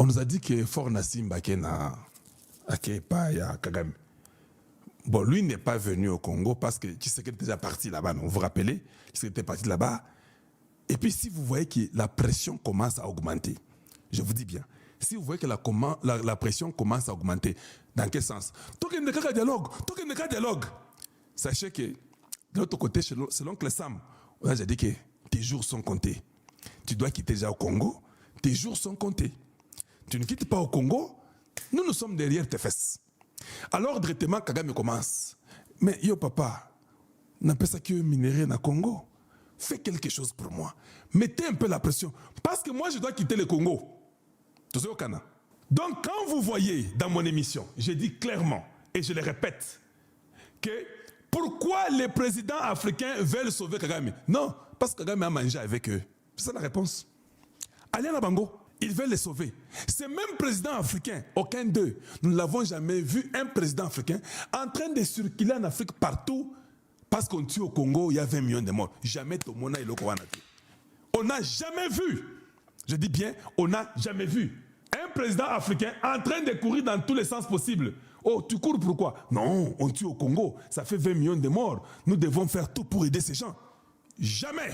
On nous a dit que Fort Nassim Bakena Akepa ya Kagame. Bon, lui n'est pas venu au Congo parce que Tshisekedi était déjà parti là-bas. Vous vous rappelez? Tshisekedi était parti là-bas. Et puis si vous voyez que la pression commence à augmenter, je vous dis bien, si vous voyez que la pression commence à augmenter, dans quel sens? Tant qu'il n'y a pas de dialogue, sachez que de l'autre côté, c'est l'oncle Sam. On a déjà dit que tes jours sont comptés. Tu dois quitter déjà au Congo, tes jours sont comptés. Tu ne quittes pas au Congo, nous sommes derrière tes fesses. Alors, directement, Kagame commence. Mais yo, papa, n'a pas ça que minerai na Congo. Fais quelque chose pour moi. Mettez un peu la pression. Parce que moi, je dois quitter le Congo. Tout ça au Cana. Donc, quand vous voyez dans mon émission, je dis clairement, et je le répète, que pourquoi les présidents africains veulent sauver Kagame? Non, parce que Kagame a mangé avec eux. C'est ça la réponse. Allez à la Bango. Ils veulent les sauver. Ces mêmes présidents africains, aucun d'eux, nous ne l'avons jamais vu, un président africain en train de circuler en Afrique partout parce qu'on tue au Congo, il y a 20 millions de morts. Jamais Tomona et Lokowana. On n'a jamais vu, je dis bien, on n'a jamais vu un président africain en train de courir dans tous les sens possibles. Oh, tu cours pourquoi? Non, on tue au Congo, ça fait 20 millions de morts. Nous devons faire tout pour aider ces gens. Jamais.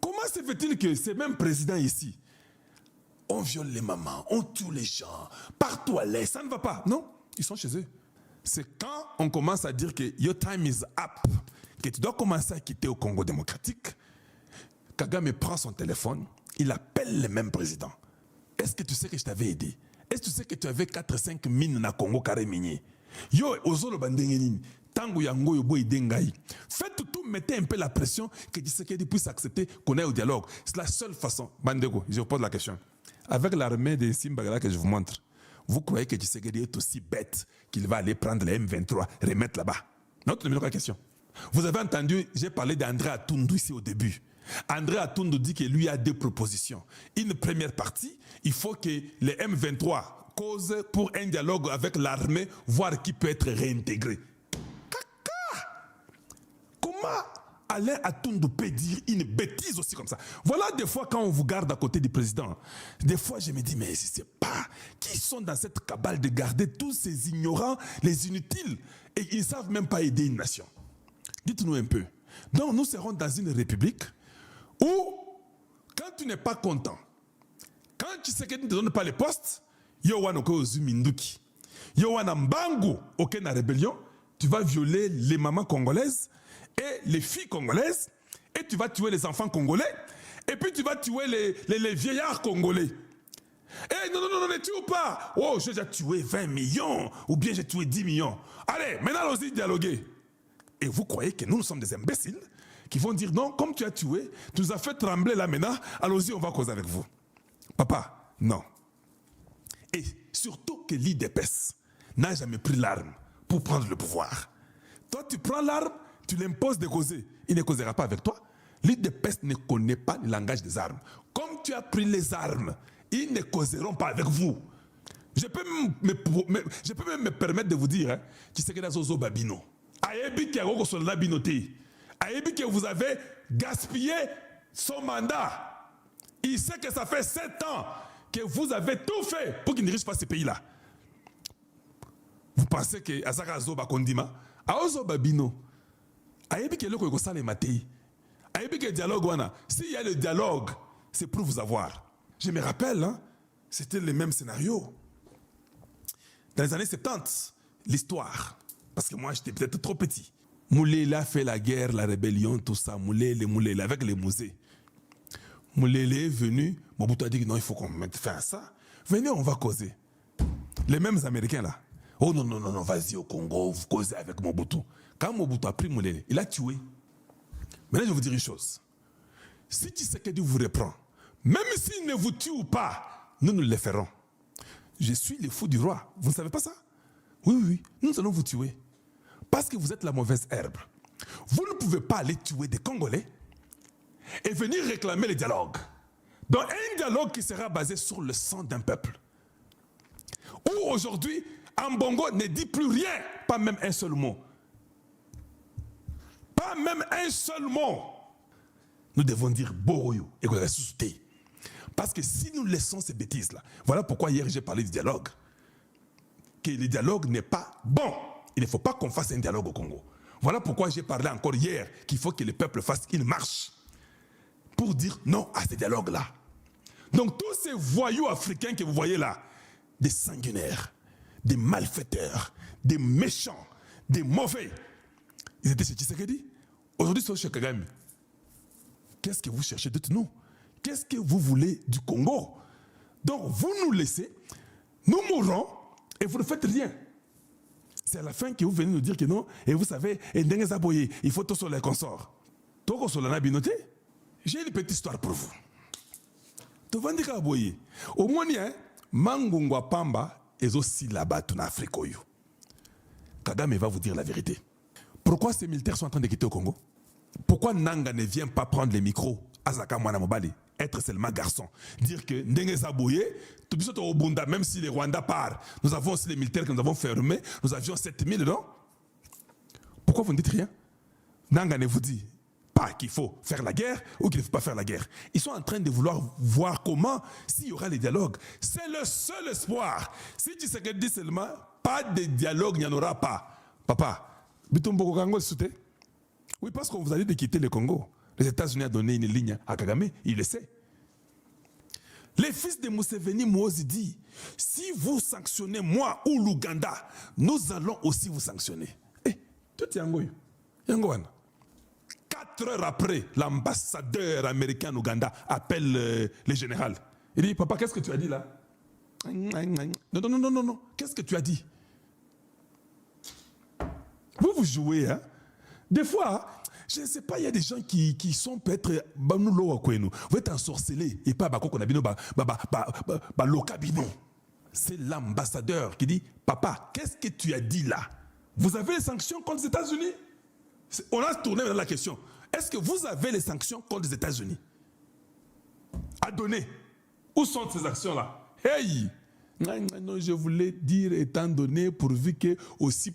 Comment se fait-il que ces mêmes présidents ici, on viole les mamans, on tue les gens, partout à l'est, ça ne va pas. Non, ils sont chez eux. C'est quand on commence à dire que your time is up, que tu dois commencer à quitter au Congo démocratique, Kagame prend son téléphone, il appelle le même président. Est-ce que tu sais que je t'avais aidé? Est-ce que tu sais que tu avais 4-5 mines na Congo carré minier? Yo, ozolo bandengenini, tango yango yo boy dengai. Faites tout, mettez un peu la pression que Tshisekedi puisse accepter qu'on ait au dialogue. C'est la seule façon. Bandego, je vous pose la question. Avec l'armée de Simbagala que je vous montre, vous croyez que Tshisekedi est aussi bête qu'il va aller prendre les M23, remettre là-bas? Notre numéro de question. Vous avez entendu, j'ai parlé d'André Atundu ici au début. André Atundu dit que lui a deux propositions. Une première partie, il faut que les M23 causent pour un dialogue avec l'armée, voir qui peut être réintégré. Caca! Comment Alain Atundu peut dire une bêtise aussi comme ça? Voilà des fois quand on vous garde à côté du président, des fois je me dis mais je ne sais pas qui sont dans cette cabale de garder tous ces ignorants, les inutiles, et ils ne savent même pas aider une nation. Dites-nous un peu. Donc nous serons dans une république où quand tu n'es pas content, quand tu sais que tu ne te donnes pas les postes, yo wana ko zuminduki, yo wana mbangu aucun rébellion, tu vas violer les mamans congolaises et les filles congolaises, et tu vas tuer les enfants congolais, et puis tu vas tuer les vieillards congolais. Eh non, ne tue pas. Oh, j'ai déjà tué 20 millions, ou bien j'ai tué 10 millions. Allez, maintenant allons-y dialoguer. Et vous croyez que nous sommes des imbéciles qui vont dire non, comme tu as tué, tu nous as fait trembler là maintenant, allons-y, on va causer avec vous. Papa, non. Et surtout que l'IDPS n'a jamais pris l'arme pour prendre le pouvoir. Toi, tu prends l'arme, tu l'imposes de causer. Il ne causera pas avec toi. L'IDPS ne connaît pas le langage des armes. Comme tu as pris les armes, ils ne causeront pas avec vous. Je peux même me permettre de vous dire, hein, tu sais que dans Zozo Babino, Ayebi qui a la binoté, Ayebi que vous avez gaspillé son mandat. Il sait que ça fait 7 ans que vous avez tout fait pour qu'il ne dirige pas ce pays-là. Vous pensez que Azaka Zoba Kondima, Aozo Babino, Ayebi que le ça les maté, Ayebi que dialogue wana, s'il y a le dialogue, c'est pour vous avoir. Je me rappelle, hein, c'était le même scénario. Dans les années 70, l'histoire, parce que moi j'étais peut-être trop petit. Moulele a fait la guerre, la rébellion, tout ça. Moulele, avec les musées. Moulele est venu, Mobutu a dit non, il faut qu'on mette fin à ça. Venez, on va causer. Les mêmes Américains là. Oh non, vas-y au Congo, vous causez avec Mobutu. Quand Mobutu a pris Moulele, il a tué. Maintenant, je vais vous dire une chose. Si Tshisekedi vous reprend, même s'il ne vous tue pas, nous le ferons. Je suis le fou du roi. Vous ne savez pas ça? Oui, nous allons vous tuer. Parce que vous êtes la mauvaise herbe. Vous ne pouvez pas aller tuer des Congolais et venir réclamer le dialogue. Donc un dialogue qui sera basé sur le sang d'un peuple. Où aujourd'hui, Ambongo ne dit plus rien, pas même un seul mot. Pas même un seul mot. Nous devons dire Boroyo et ressusciter. Parce que si nous laissons ces bêtises-là, voilà pourquoi hier j'ai parlé du dialogue. Que le dialogue n'est pas bon. Il ne faut pas qu'on fasse un dialogue au Congo. Voilà pourquoi j'ai parlé encore hier qu'il faut que le peuple fasse une marche pour dire non à ce dialogue-là. Donc tous ces voyous africains que vous voyez là, des sanguinaires, des malfaiteurs, des méchants, des mauvais, ils étaient chez Tshisekedi. Aujourd'hui, ils sont chez Kagame. Qu'est-ce que vous cherchez de nous? Qu'est-ce que vous voulez du Congo? Donc vous nous laissez, nous mourrons et vous ne faites rien. C'est à la fin que vous venez nous dire que non, et vous savez, il faut tout sur les consorts. Tout sur la nabinoté. J'ai une petite histoire pour vous. Au moins, Mangungwa Pamba est aussi là-bas en Afrique. Kagame va vous dire la vérité. Pourquoi ces militaires sont en train de quitter au Congo? Pourquoi Nanga ne vient pas prendre les micros à Zaka Mwana Mobali, être seulement garçon, dire que Ndengeza Boye, au Bunda, même si les Rwandais partent, nous avons aussi les militaires que nous avons fermés, nous avions 7000, non? Pourquoi vous ne dites rien? Nanga ne vous dit pas qu'il faut faire la guerre ou qu'il ne faut pas faire la guerre. Ils sont en train de vouloir voir comment, s'il y aura les dialogues. C'est le seul espoir. Si tu sais que dit seulement, pas de dialogue, il n'y en aura pas. Papa, Bitumbo Kongo souté? Oui, parce qu'on vous a dit de quitter le Congo. Les États-Unis ont donné une ligne à Kagame, il le sait. Les fils de Museveni Moïse dit, si vous sanctionnez moi ou l'Ouganda, nous allons aussi vous sanctionner. Eh, tout est Yangoy. Yangoan. 4 heures après, l'ambassadeur américain en Ouganda appelle le général. Il dit, papa, qu'est-ce que tu as dit là? Non. Qu'est-ce que tu as dit? Vous jouez, hein? Des fois, je ne sais pas, il y a des gens qui sont peut-être vous êtes ensorcelés et pas qu'on a bien. C'est l'ambassadeur qui dit, papa, qu'est-ce que tu as dit là? Vous avez les sanctions contre les États-Unis? On a tourné dans la question. Est-ce que vous avez les sanctions contre les États-Unis à donner? Où sont ces actions-là? Hey! Non, je voulais dire étant donné pourvu que aussi...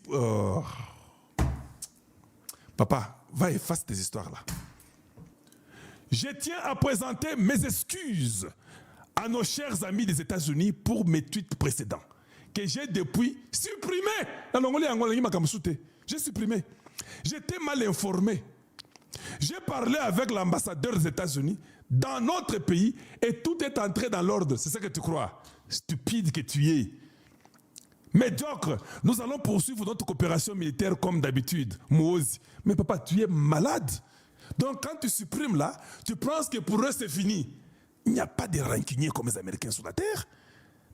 Papa, va effacer tes histoires-là. Je tiens à présenter mes excuses à nos chers amis des États-Unis pour mes tweets précédents que j'ai depuis supprimé. J'ai supprimé. J'étais mal informé. J'ai parlé avec l'ambassadeur des États-Unis dans notre pays et tout est entré dans l'ordre. C'est ça que tu crois? Stupide que tu es. Médiocre, nous allons poursuivre notre coopération militaire comme d'habitude. Moïse. Mais papa, tu es malade. Donc quand tu supprimes là, tu penses que pour eux c'est fini. Il n'y a pas de rancuniers comme les Américains sur la terre.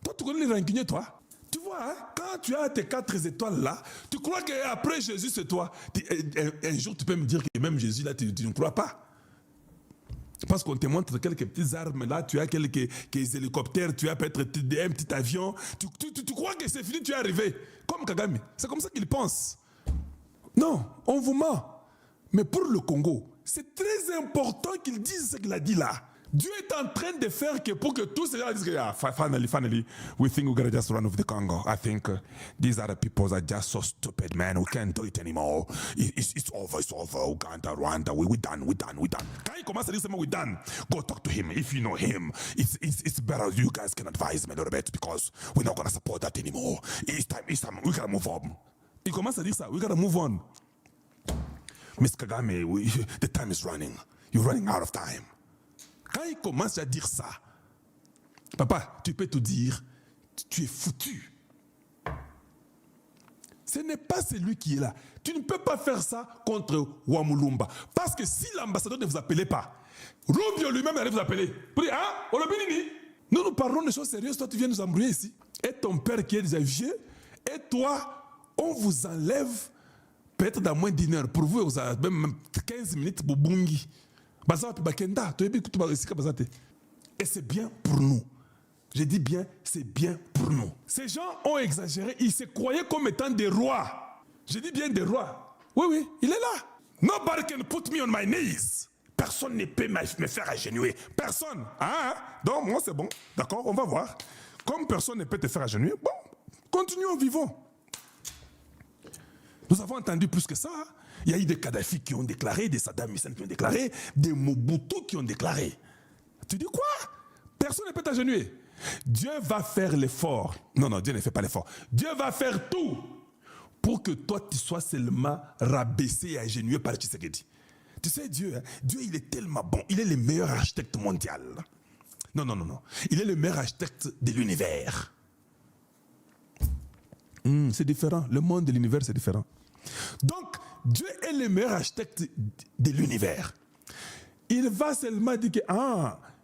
Toi, tu connais les rancuniers, toi? Tu vois, hein, quand tu as tes 4 étoiles là, tu crois qu'après Jésus c'est toi. Un jour tu peux me dire que même Jésus là, tu ne crois pas. Parce qu'on te montre quelques petites armes là, tu as quelques hélicoptères, tu as peut-être un petit avion. Tu crois que c'est fini, tu es arrivé. Comme Kagame. C'est comme ça qu'il pense. Non, on vous ment. Mais pour le Congo, c'est très important qu'il dise ce qu'il a dit là. Dieu est en train de faire que pour que tous ces gens disent que finally, we think we're going to just run off the Congo. I think these other people are just so stupid, man. We can't do it anymore. It's over. Uganda, Rwanda, we're done. Quand il commence à dire we're done, go talk to him. If you know him, it's better you guys can advise me a little bit because we're not going to support that anymore. It's time. We got to move on. Il commence à dire ça, we got to move on. Mr. Kagame, the time is running. You're running out of time. Quand il commence à dire ça, papa, tu peux te dire, tu es foutu. Ce n'est pas celui qui est là. Tu ne peux pas faire ça contre Wamulumba. Parce que si l'ambassadeur ne vous appelait pas, Rubio lui-même allait vous appeler. Pour dire, ah, Olobinini, nous parlons de choses sérieuses, toi tu viens nous embrouiller ici. Et ton père qui est déjà vieux, et toi, on vous enlève peut-être dans moins d'1 heure. Pour vous, vous avez même 15 minutes pour Bungi. Et c'est bien pour nous. Je dis bien, c'est bien pour nous. Ces gens ont exagéré, ils se croyaient comme étant des rois. Je dis bien des rois. Oui, il est là. Nobody can put me on my knees. Personne ne peut me faire agenouiller. Personne. Donc moi c'est bon. D'accord, on va voir. Comme personne ne peut te faire agenouiller, bon, continuons, vivons. Nous avons entendu plus que ça. Il y a eu des Kadhafi qui ont déclaré, des Saddam Hussein qui ont déclaré, des Mobutu qui ont déclaré. Tu dis quoi? Personne ne peut t'agenouiller. Dieu va faire l'effort. Non, Dieu ne fait pas l'effort. Dieu va faire tout pour que toi, tu sois seulement rabaissé et agenouillé par Tshisekedi. Tu sais, Dieu, il est tellement bon. Il est le meilleur architecte mondial. Non. Il est le meilleur architecte de l'univers. C'est différent. Le monde de l'univers, c'est différent. Donc, Dieu est le meilleur architecte de l'univers. Il va seulement dire que,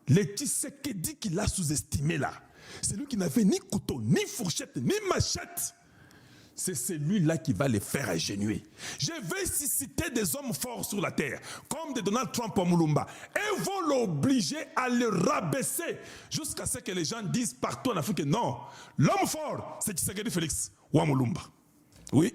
le Tshisekedi qu'il a sous-estimé là, c'est lui qui n'avait ni couteau, ni fourchette, ni machette. C'est celui-là qui va les faire agenouiller. Je vais susciter des hommes forts sur la terre, comme de Donald Trump ou Mulumba, et vont l'obliger à le rabaisser, jusqu'à ce que les gens disent partout en Afrique que non, l'homme fort, c'est Tshisekedi Félix ou Mulumba. Oui.